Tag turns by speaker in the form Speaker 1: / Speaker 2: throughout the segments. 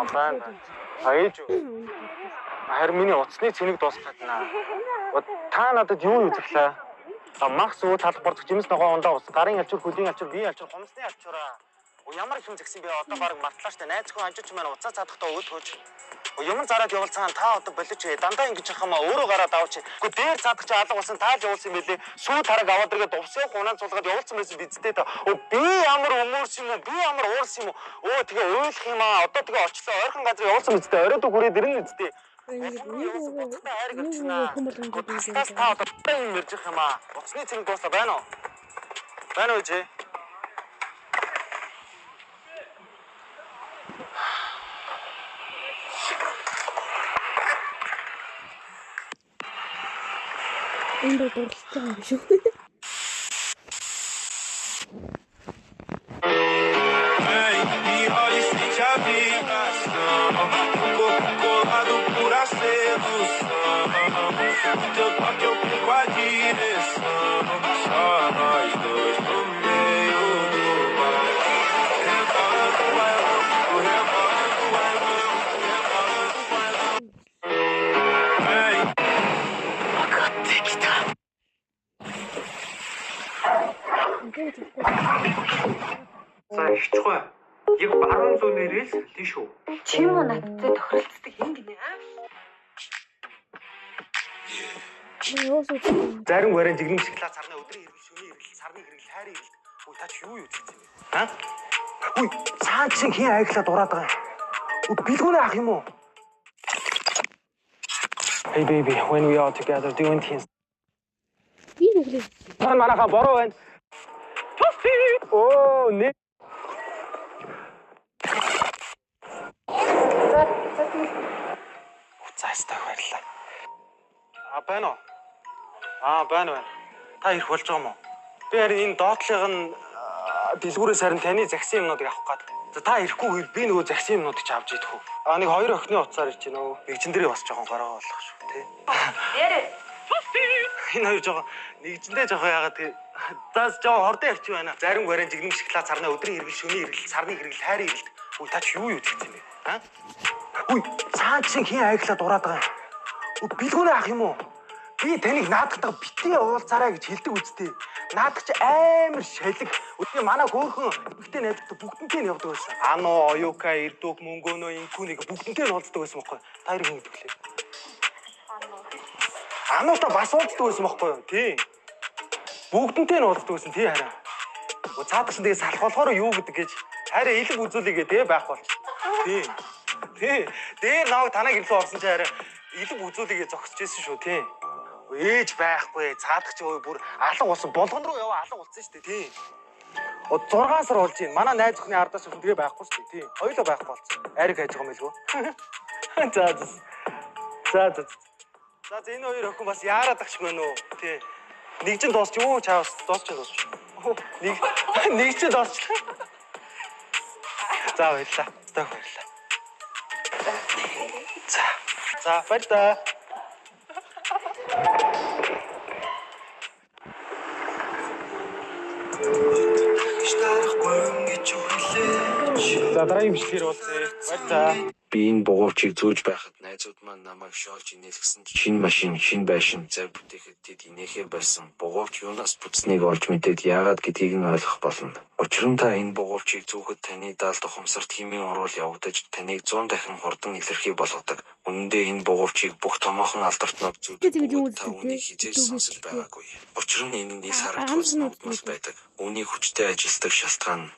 Speaker 1: байна. Ээж үү. Харин миний утасны цэнийг дуусгах гадна. Та надад юу үзэглээ? Макс уу талбар жимс ногоо ундаа ус гарын алчур хөлийн алчур бие алчур хомсны алчураа. Ямар их юм згсэн бэ? Одоо баг мартлаа штэ. Найзгүй анжууч маань уцаа цадахдаа өд хөөж. Юм зараад явуулсан та одоо болооч дандаа ингэж яхамаа өөрөө гараад аваач. Гэхдээ дээр цадах чи алга болсон тааж явуулсан юм билээ. Сүү тараг аваад ирэгээ дувсыг унаад цулгаад явуулсан байсан бидтэй та. Би ямар өмөрс юм уу? Би ямар уурс юм уу? Тэгээ уйлах юм аа. Одоо тэгээ очлоо ойрхон газар явуулсан бидтэй. Оройд хүрээд ирнэ бидтэй. Тас та одоо юм ярьж юм аа. Уцны цэрэг дуусла байна уу? Байна уу чи?
Speaker 2: Энэ дурлалтай юм биш үү?
Speaker 3: За ихчгүй. Яг баруун зүүн нэрээс тийш үү?
Speaker 4: Чи юу надтай тохиролцдог юм гинэ аа?
Speaker 1: Зарим барин жигнэм шоколад сарны өдрийн хэрэг шөнийн хэрэг сарны хэрэг хайрын хэрэг. Үй та ч юу үзчихсэн бэ? Аа? Үй цаа чинь хин айглаад ураад байгаа юм. Билгүүнээ ах юм уу? Hey baby, when we are together doing things.
Speaker 2: Би нүглээ.
Speaker 1: Манайха бороо байна. Оо, не. Уцаастай баярлаа. Байна уу? Байна. Та ирэх болж байгаа юм уу? Би харин энэ доотлыг нь дэлгүүрээс харин таны загсан юмнуудыг авах гээд. За та ирэхгүй би нөгөө загсан юмнуудыг ч авч идэх үү? Нэг хоёр охины уцаар ирж байна уу? Нэгжин дээрээ бас жоохон гараа болох шүү, тий.
Speaker 4: Ярэ.
Speaker 1: Энэ хоёр жоохон нэгжиндээ жоохон яагаад тий. Заас жоохон хордон ярьчих байна. Зарим барин жигнэм шоколад сарны өдрийн хэрэг шөнийн хэрэг сарны хэрэг хайрын хэрэг. Үй та ч юу үзчихсэн юм бэ? Аа? Үй цаа чинь хин айглаад ураад байгаа юм. Билгүүнээ ах юм уу? Би таныг наадахтаа битгий уулзаарай гэж хэлдэг үстэй. Наадах чи амар шалиг. Өдний манай хөөхөн ихтэй найзтай бүгднтэй нь явдаг байсан. Ано, оюука, ирдүг, мөнгөнөө, инкүнийг бүгднтэй нь уулздаг байсан байхгүй юу? Та хоёр хүн идэвхлээ. Ануута бас уулздаг байсан байхгүй юу? Тий. Бүгднтэй нь уулздаг байсан тий хараа. Цаадах чинь тэгээ салах болохоор юу гэдэг гэж хараа илэг үзүүлээгээ тий байх болж. Тий. Дээр наваг танаа гэрлөө орсон чи хараа илэг үзүүлээгээ зогсож байсан шүү тий. Ээж байхгүй цаадах чи бүр алга болсон болгон руу яваа алга болсон шүү дээ тий. 6 сар болж байна. Манай найз охины ардаас охин тэгээ байхгүй шүү дээ тий. Хоёулаа байхгүй болсон. Ариг хайж байгаа юм билгүй. За энэ хоёр охин бас яарад агш гэнэ үү тий. Нэг ч дуусч юу чаавс дуусч. Нэг ч дуусч. За баярлаа. Сток баярлаа. За баярлаа. За дараагийн бичлэгээр уулзъя. Баярлаа.
Speaker 5: Би энэ бугуурчийг зүүж байхад найзууд маань намайг шоолж инээлгсэн шинэ машин, шинэ байшин зав бүтээхэд тэд инээхээ байсан. Бугуурч юунаас бүтснийг олж мэдээд яагаад гэдгийг нь ойлгох болно. Учир нь та энэ бугуурчийг зүүхэд таны даалд ухамсарт хэмээн орвол явагдаж таныг 100 дахин хурдан илэрхий болгодог. Үнэн дээр энэ бугуурчийг бүх томоохон алдартнууд зүүдэг. Та үүнийг хизээж сонсож байгаагүй. Учир нь энэ нийс харагдсан нутмал байдаг. Үүнийг хүчтэй ажилтдаг шалтгаан нь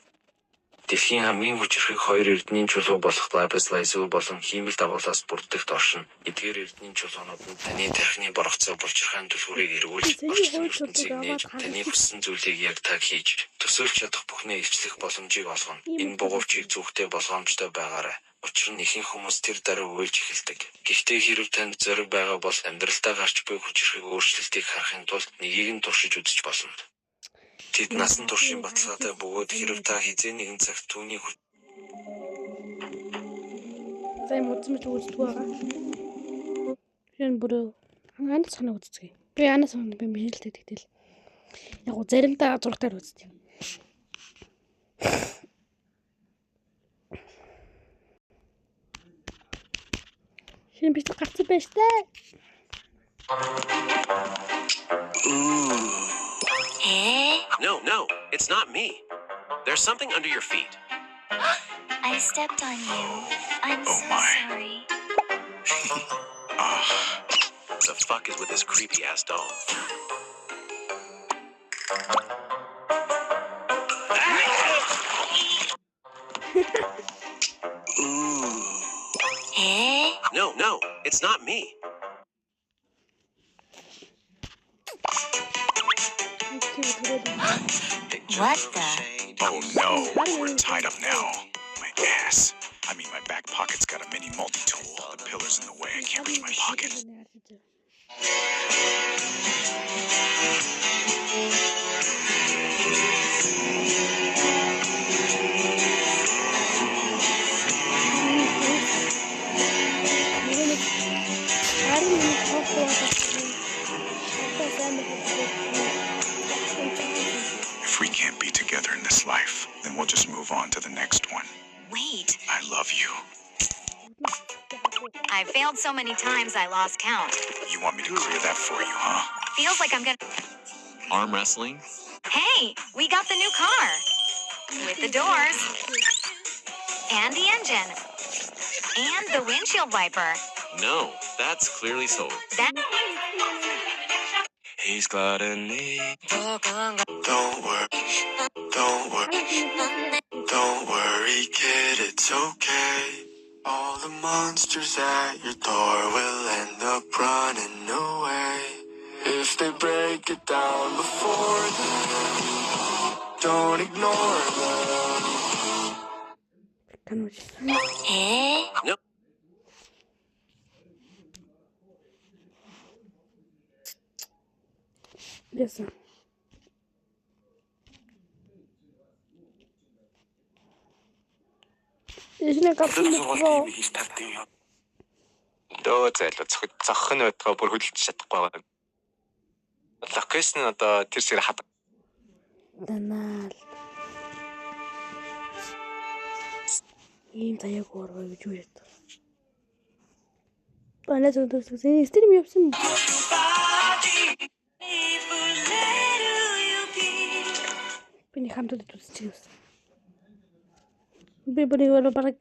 Speaker 5: дэлхийн хамгийн хүчрхэг хоёр эрдэнийн чулуу болох лапис лазули болон хиймэл дагуулаас бүрддэг оршин. Эдгээр эрдэнийн чулуунууд нь таны тархины боргоцоо булчирхайн түлхүүрийг эргүүлж, орчлон ертөнцийг нээж, таны хүссэн зүйлийг яг та хийж, төсөөлж чадах бүхнээ илчлэх боломжийг олгоно. Энэ бугуурчийг зүгтээ болгоомжтой байгаарай. Учир нь ихэнх хүмүүс тэр дараа уйлж эхэлдэг. Гэхдээ хэрэв танд зориг байгаа бол амьдралдаа гарч буй хүчрхэг өөрчлөлтийг харахын тулд нэгийг нь туршиж үзэж болно. Тэд насан туршийн баталгаатай бөгөөд хэрэв та хизээ нэгэн цагт түүний
Speaker 2: За юм үзмэж үздэг байгаа. Хэн бүрөө анаа санаа үздэг. Би анаа санаа би мэдлэлтэй тэгтэл. Яг го заримдаа зургатаар үздэг. Шинэ бичлэг гарсан байж таа.
Speaker 6: No, it's not me. There's something under your feet.
Speaker 7: I stepped on you. I'm
Speaker 8: Oh
Speaker 7: so
Speaker 8: my.
Speaker 7: sorry.
Speaker 6: The fuck is with this creepy ass doll? No, it's not me.
Speaker 7: What the?
Speaker 8: Oh no, we're tied up now. My ass. I mean, my back pocket's got a mini multi-tool. The pillar's in the way. I can't reach my pocket. If we can't be together in this life, then we'll just move on to the next one.
Speaker 7: Wait.
Speaker 8: I love you.
Speaker 7: I failed so many times I lost count.
Speaker 8: You want me to clear that for you, huh?
Speaker 7: Feels like I'm gonna...
Speaker 6: Arm wrestling?
Speaker 7: Hey, we got the new car. With the doors. And the engine. And the windshield wiper.
Speaker 6: No, that's clearly sold.
Speaker 7: That...
Speaker 5: He's got a need. Don't worry, kid, it's okay. All the monsters at your door will end up running away. If they break it down before them, don't ignore them.
Speaker 6: No.
Speaker 2: Listen. Эшнэ гацсан мөкрөө.
Speaker 1: Дөө зайлуу зохих нь байтгаа бүр хөдөлж чадахгүй байгаа. Локейшн нь одоо тэр шиг хад.
Speaker 2: Данаал. Ийм таяг оргоо гэж үгээд. Банаа зөвдөс стрим явсан. Биний хамтад үзчихсэн. Би бүрийг бараг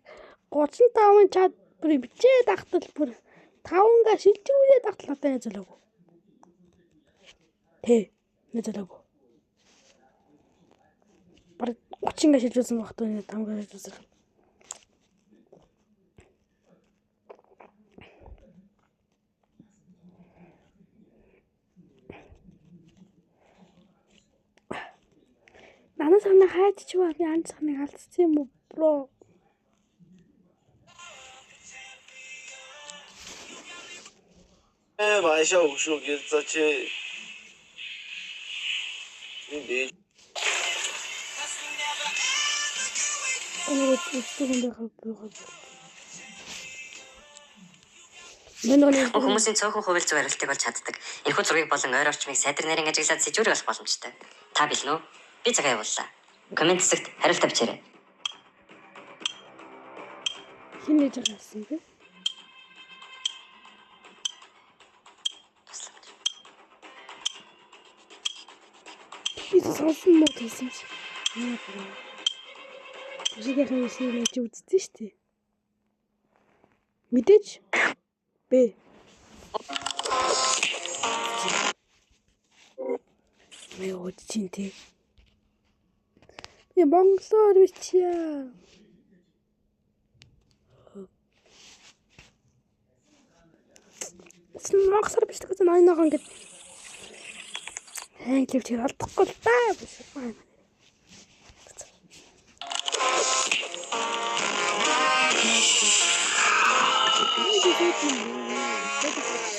Speaker 2: 35 чад бүр бичээд ахтал бүр 5-га шилжүүлээд ахтал надад язалаагүй. Язалаагүй. Бараг 30-га шилжүүлсэн багтаа 5-га шилжүүлсэн. Нана санаа хайч чиваа би анц саныг алдсан юм уу бро?
Speaker 5: 마이샤 우슈 길자체. 네.
Speaker 2: 오늘 어떻게 байгаа.
Speaker 9: Хүмүүсийн цөөхөн хувилж барилтыг болж чаддаг. Энэхүү зургийг болон ойр орчмыг сайдар нарийн ажиглаад сэжүүрэх болох боломжтой. Та билнэ үү? Би цагаа явууллаа. Комент хэсэгт хариулт авчирай.
Speaker 2: Хин нэж байгаасэн бэ? Би сонсон мод хийсэн чи. Үсгийн хэсгийг нэж үзсэн шүү дээ. Мэдээж Бэ. Მე удчин тий. Я монголоор бичээ. Монголоор бичдэг гэсэн ойноогоо ингээд англиэр чи алдахгүй л даа биш.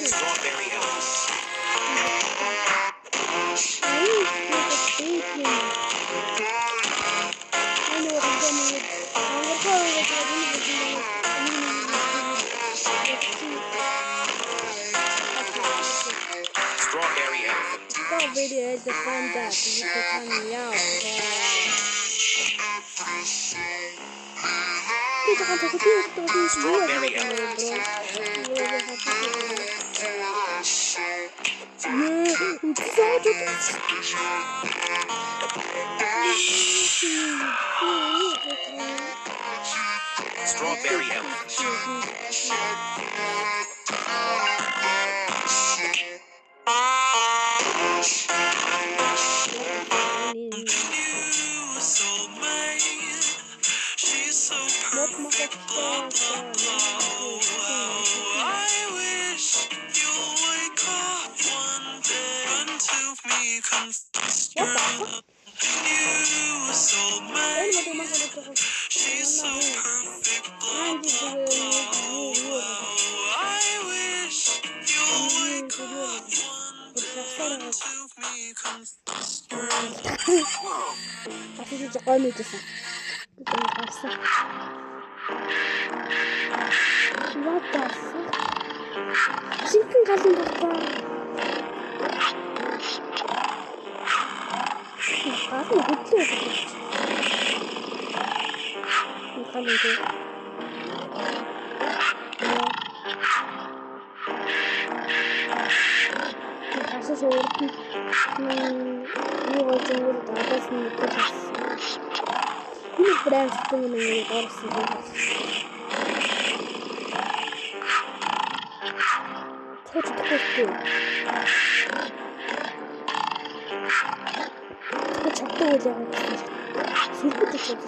Speaker 6: Strawberry Elvis. Strawberry Elephant.
Speaker 2: Strawberry Elephant that you can yell.
Speaker 6: Strawberry elephant.
Speaker 2: What the fuck? Chicken galon bakka. Гал нь хөдлөө. Гал нь дээ. Хасаа суурд нь юу болж байгаа вэ? Дадаас нь мэдээж авсан. Энэ брэнд систем нь орсон юм. Чатдаг үйл яваа гэсэн. Сүрбэт ч юм.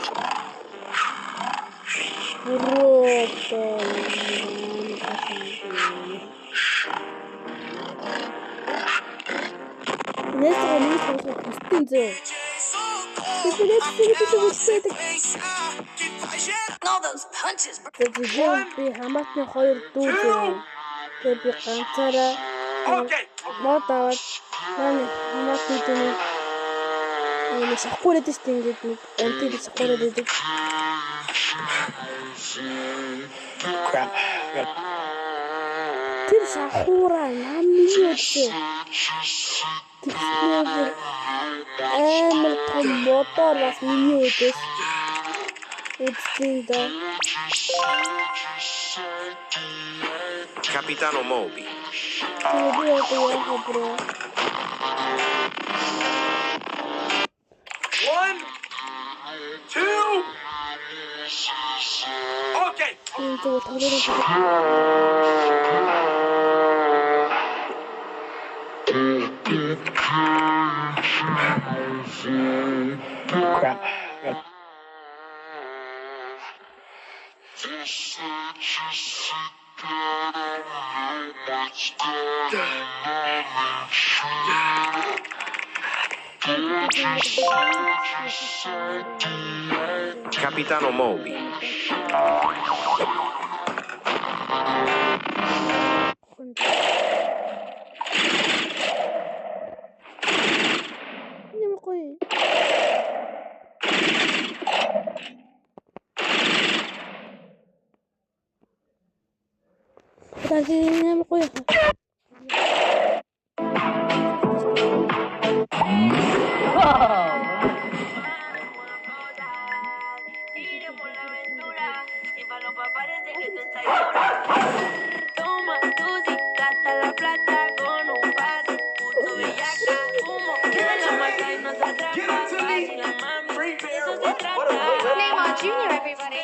Speaker 2: Нээсээ нэг тоглох хэвтэн зөө.
Speaker 7: All those punches.
Speaker 2: Би хамаатны хоёр дүү зөө. Тэгээ би ганцаараа мод аваад хамаатны дүү нэг сахгуураад тест ингээд нэг антиг сахгуураад байдаг. Тэр сахгуураа намын өдөө. Тэгэхээр амар том мотор бас миний өдөөс үдсэндээ
Speaker 6: Capitano Moby.
Speaker 3: One, two. Okay.
Speaker 1: Crap.
Speaker 6: Capitano Moby.
Speaker 7: Neymar Jr., everybody.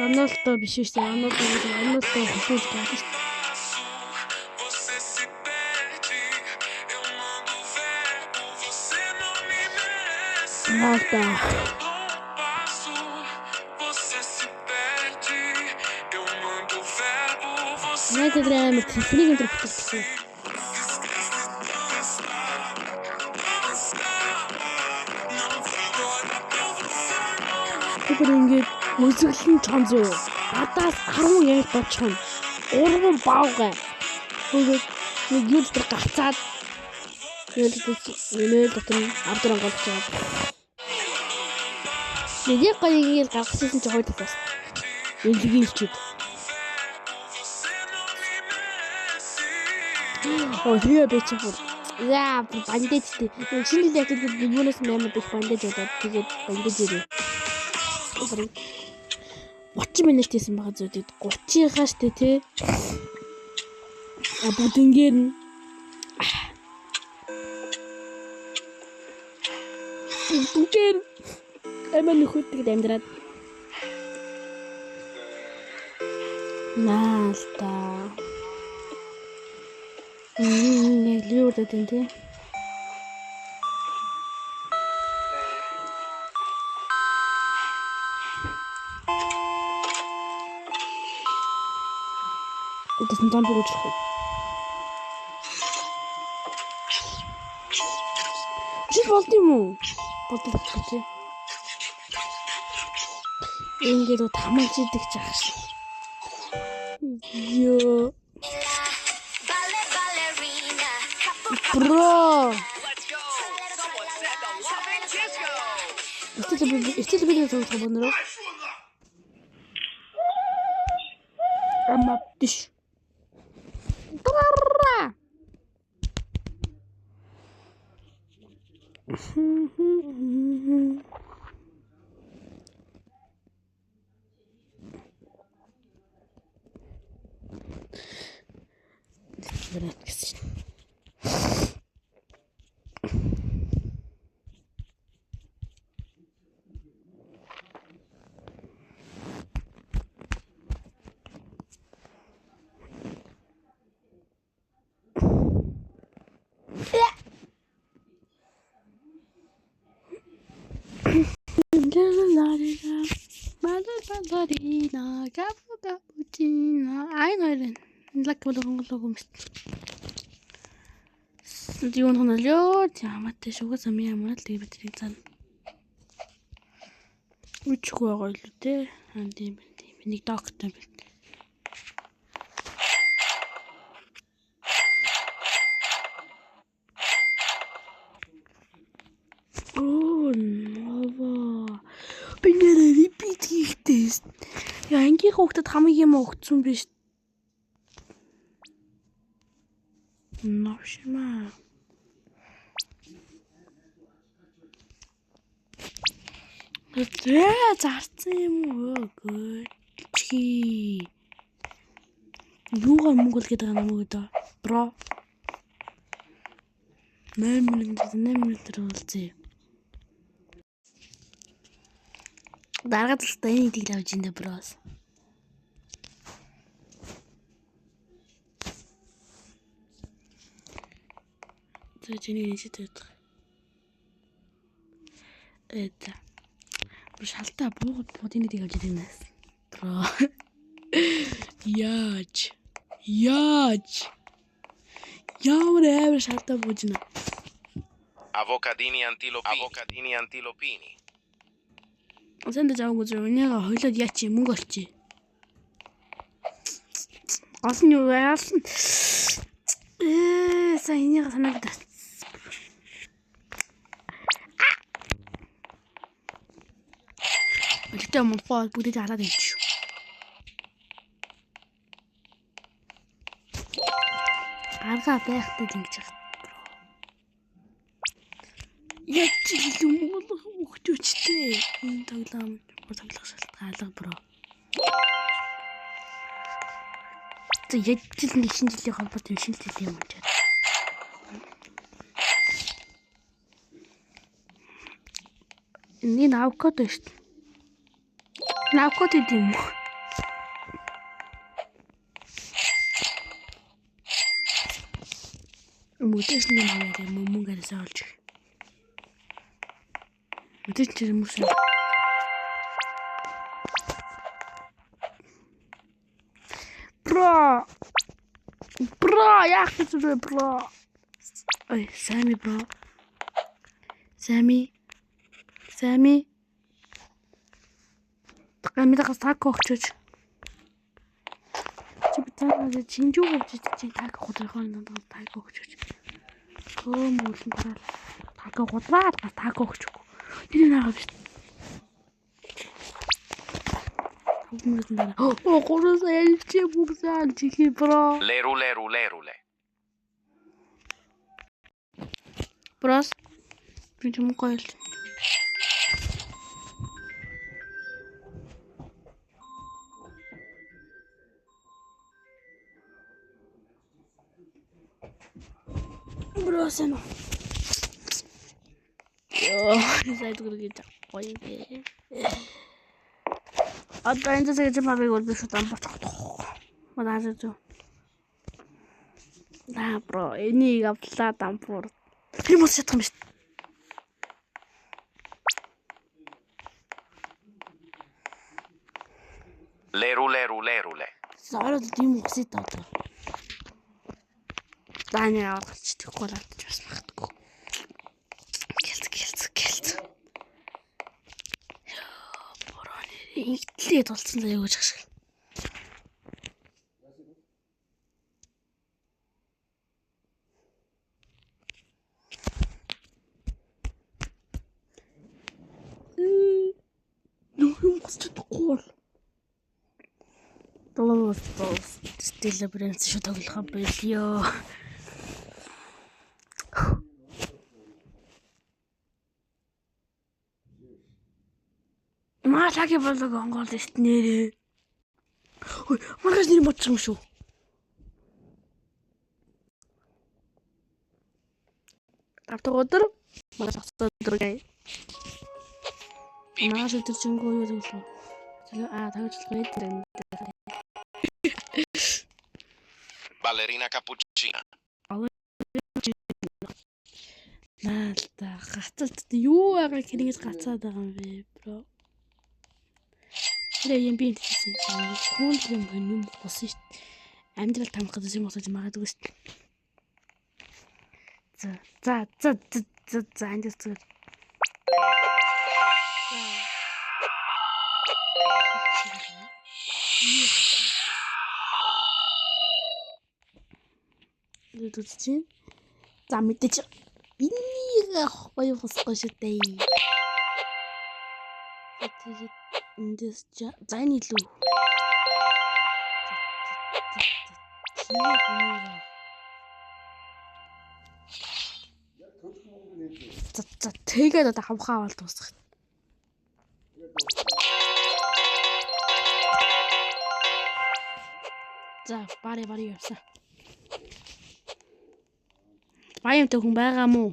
Speaker 2: Ronaldo биш шүү дээ. Ronaldo хөшөөж байгаа шүү дээ. Ronaldo. Нэг грамм техник энэ төр бүтэлсэн. Түгээр ингээд үзэглэн чонз юу. Гадаас 10 яг бочихно. 3 баавгай. Тэгээд нэг юу дээр гацаад нэл дотор авдран голч байгаа. Нэг гоё ингээд гаргасан чи хойд бас. Илгийлчихэд. Оо тэгээ бэчээр. Яа, бандаж тий. Шинэ дэвтэр юунаас нэмээд их бандаж болоод тэгээд бандаж ирээ. 30 минут хийсэн байгаа зүуд 30-ийнхаа штэ тий. Бүгднгээр нь бүгдээр амин нөхөдтэй амьдраад наалта нэг лиуд гэдэг тий. Это не там получше. Чуть болт ему. Болт. Ингээд тамалж идэх жааш. Йоо. Бро. Эцэл би нэг тоглох байна. Ама тиш. Юу нөлөө ямаатай шугас амиа маа л тэгээ битрийг цаана. Үчгүй байгаа л үү те. Тийм нэг доктор бит. Оо нова. Бинэрэ репит хийхтэйс. Яа ангийн хүүхдэд хамгийн юм өгцөн биш. Навшма. Тэ зарцсан юм уу гүчи. Юугаар Монгол гэдэг юм уу бро. 8 минут уулзъя. Дарга талтай энийг тийг авч ин дэ брос. Тэжний нэжтэй. Это шалтаа буудын тийг авч ирэнээс. Бро. Яаж. Ямар шалтаа буужна.
Speaker 6: Avocadini antilopini.
Speaker 2: Оцонд жааг үзээ өнийгөө хойлоод яач юм мөнгө олчих. Олон юу яасан. Сайн энийг санагдав. Үлдээ мөнгө бүгдийг хараад ирчих. Арга байхтай ингэж байна. Яг ч юм болох хөвчтэй. Энэ тоглох шалтгаалга бро. Тэг яг ч нэг шинэ жилийн холбоотой шинэ жилийн юм чад. Энэ авокадо шүү дээ. Авокадо юм уу? Мөдөж нэг юм мөнгөөрөөс олж. Мөдөж ч юм уу? Бро, яах вэ бро? Ой, Сами бро. Сами. Гамидагаас тако өгчөөч. Чи битээ чинжүү өгч чи тако худрахын надад тако өгчөөч. Мөөлн гараад тако худраад тако өгчөөг. Тэр наагаа биш. Мөөлн дараа. Гурван ялч бүгсаан чихи бро.
Speaker 6: Lerule.
Speaker 2: Брос. Би юм гойл. Бросено. Сайд гэрэж гоё дээ. Одоо энэ зэрэг чамайг бол биш удаа боцох. Манайж зөө. Да бро, энийг авлаа дампуур. Тэр мос чадах юм биш.
Speaker 6: Lerule.
Speaker 2: Сарад тийм үсэт одоо. Даны авалч тэгэхгүй л авч бас магтгүй. Гэлц. Борооны инглээ тулцсан заяа гэж шиг. Юм гоо. Стилэ брэнд шүү тоглох байлё. Малаги болог онгол эст нэрээ. Ой, маргаш нэр бодчих юм шүү. Автог өдөр маргаш өдөр гай. Маргаш өдөр чингөө юу гэвэл. Тавьчлаа энэ.
Speaker 6: Ballerina cappuccina.
Speaker 2: Наалта гацалт юу байгаа хэрэгээс гацаад байгаа юм бэ, бро. Тэр юм би хэлсэн. Хүнд юм бос шүү. Амьдрал тамах гэдэг юм болож магадгүй шүү. За энэ зүйл. Дүүцэн. За мэдээч. Энийг гоё босгоо шүү дээ. Тэгээд эндээс за энэ илүү. За тэгээд одоо хамхаа аваад дуусгах. За бари явсан. Баямтай хүн байгаа мó?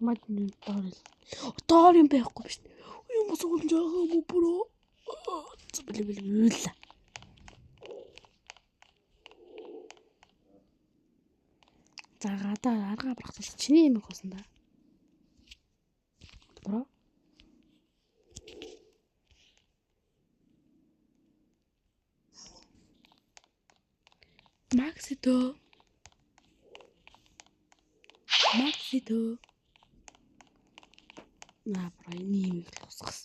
Speaker 2: Мадны доор юм байхгүй биш. Юм босгол жаагаа мó бро. Бэл. За гадаа арга брахтал чиний юм хоосон да. Бро. Максито. На брайни юм лосгос.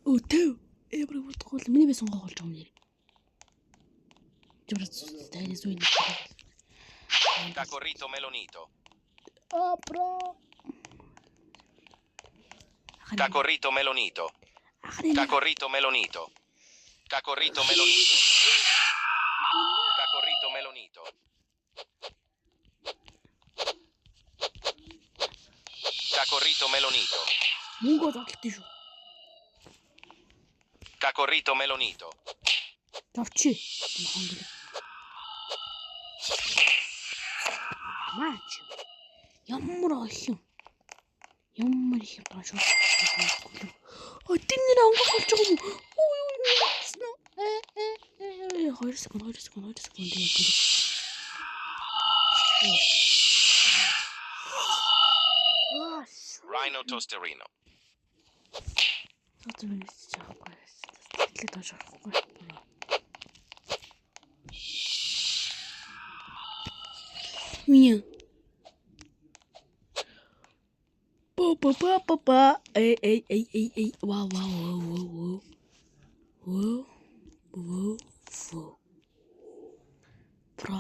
Speaker 2: Өтөө эврэг утгуул миний бэсэн гоолж байгаа юм нэр. Журц тайнес үн.
Speaker 6: Cacorrito melonito.
Speaker 2: Бро.
Speaker 6: Cacorrito melonito. Cacorrito melonito. Cacorrito melonito. Cacorrito melonito. Cacorrito melonito.
Speaker 2: Mungo зодлоо шүү.
Speaker 6: Cacorrito melonito.
Speaker 2: Тавчи. Маач. Ямар олон. Ямар их бааш. Тэмнэр онгох болж байгаа юм. Ой. 2 секунд.
Speaker 6: Rhino Tosterino.
Speaker 2: Одоо минь жоохгүй. Тэглээд байж болохгүй. Миний Ба. Эй. Вау. Бро.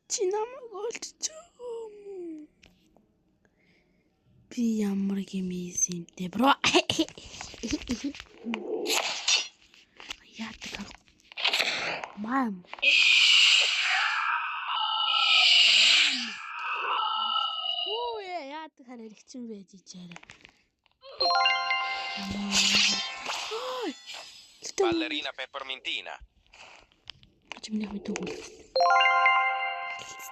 Speaker 2: Чи намайг олчихоо. Би ямар гэмээс юмтэй бро. Яатаг. Мам. Яатаг хараа ирчихэн байж ичээрээ.
Speaker 6: Ballerina peppermintina.
Speaker 2: Чимнээ мэдээгүй.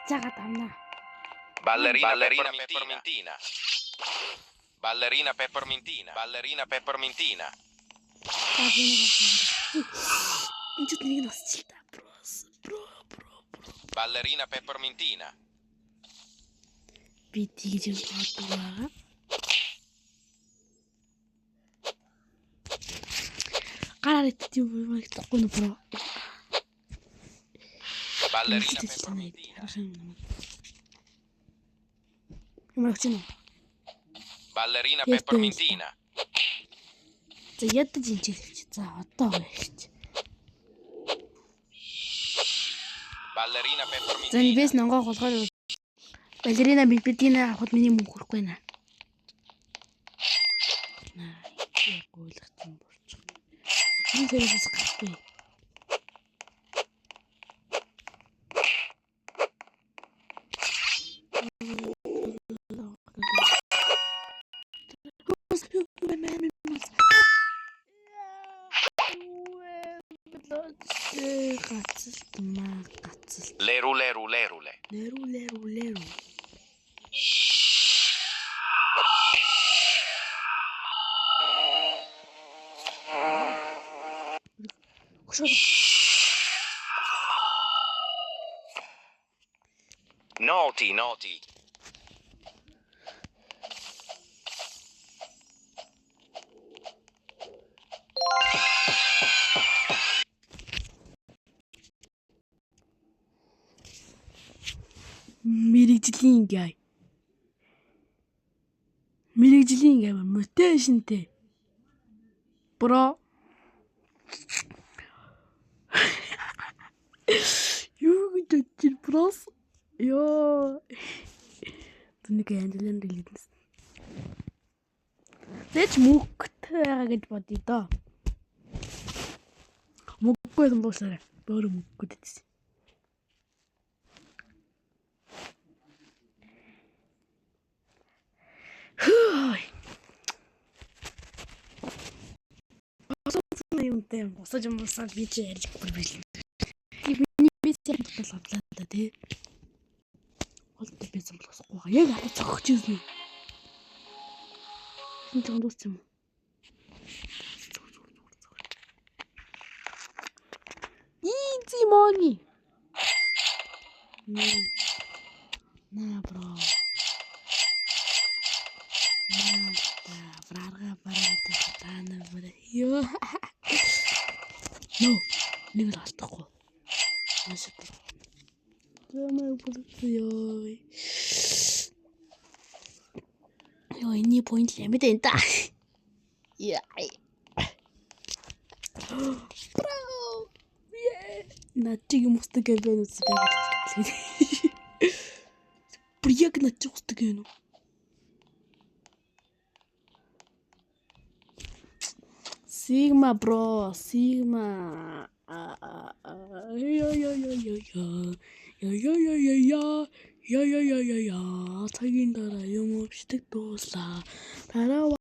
Speaker 2: Цагаат амнаа.
Speaker 6: Ballerina peppermintina. Ballerina peppermintina.
Speaker 2: Инчүүд нэг нь осч та бро.
Speaker 6: Ballerina peppermintina.
Speaker 2: Би тийж боддог байгаа. Гараар итчих юм болохгүй нэ бро.
Speaker 6: Ballerina peppermintina. Ballerina peppermintina.
Speaker 2: За ядаж инжиж. За одоо гэж.
Speaker 6: Ballerina peppermintina.
Speaker 2: За нибэс нонгоо голгоор балерина бибидина авахд миний мөнгө хүрэхгүй наа. Яг ойлгосон болчих. Энэ зэрэгс гарахгүй.
Speaker 6: Lerule.
Speaker 2: Leru.
Speaker 6: Naughty.
Speaker 2: Мэргэжлийн гай мотивашнтэй. Бро. Юу гэж брос? Ёо. Тэнийг хандлан дэлгэдэнс. Тэч мөнгөтэй байгаа гэж бодъё доо. Мөнгөгүй юм боосоо. Бөөр мөнгөгүй дэс. Юмтай босож би чи ярьж бүрбэл. Миний бисээр бодлоо та тий. Голтой байсан болохгүй. Яг хатаа цогч юм. Энэ ч дуусч юм. Easy money. На бро. Ёо. No, нэг л алдахгүй. Машин. Ямаа болчихё. Ёо, энэ point лэмэд энэ та. Яа. Браво. Начиг мустаг гэнэ үстэй. Прияг начиг мустаг гэнэ. Sigma bro, Sigma. Цагийн дараа юм өвчтөг дууслаа. Дараа